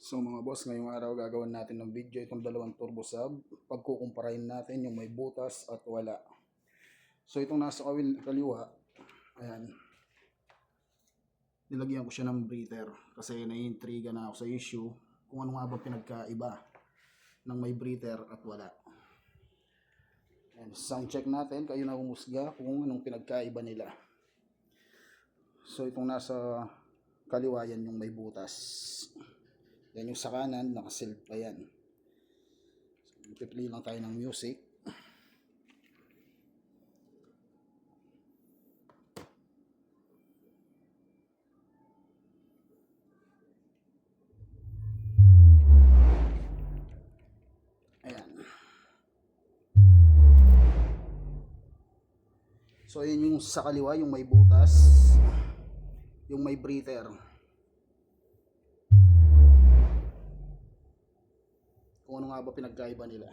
So mga boss, ngayong araw gagawin natin ng video itong dalawang turbo sub. Pagkukumparahin natin yung may butas at wala. So itong nasa kaliwa, ayan. Nilagyan ko siya ng breather kasi naiintriga na ako sa issue kung ano nga ba pinagkaiba ng may breather at wala. Ayan, sound check natin, kayo na humusga kung anong pinagkaiba nila. So itong nasa kaliwa, yan yung may butas. Yan yung sa kanan, nakasilp pa yan. So, pipili lang tayo ng music. Ayan. So yun yung sa kaliwa, yung may butas, yung may breather. Kung ano nga ba pinagkaiba nila.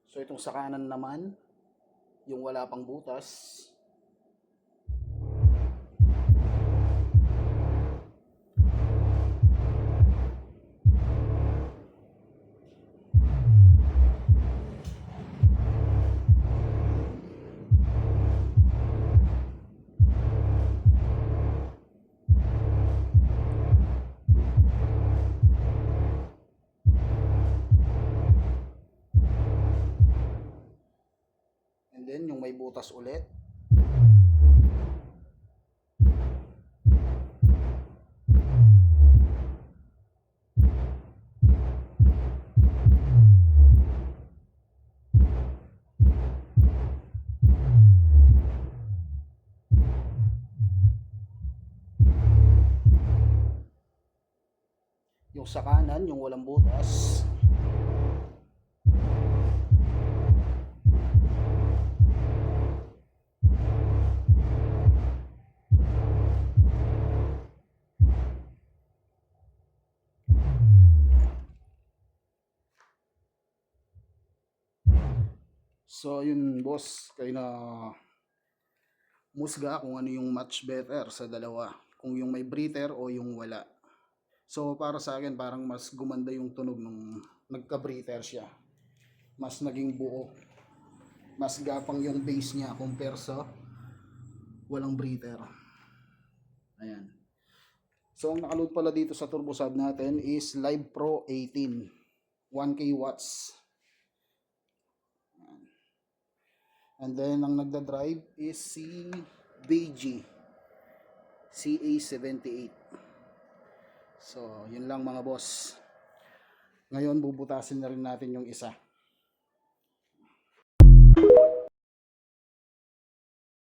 So itong sa kanan naman, yung wala pang butas. And then yung may butas ulit. Yung sa kanan, yung walang butas. So yun boss, kayo na musga kung ano yung much better sa dalawa, kung yung may breather o yung wala. So para sa akin parang mas gumanda yung tunog nung nagka-breather siya, mas naging buo, mas gapang yung bass niya compare sa walang breather. Ayan. So ang nakaload pala dito sa turbo sub natin is Live Pro 18 1K watts. And then ang nagda-drive is si Beiji CA78. So yun lang mga boss. Ngayon bubutasin na rin natin yung isa.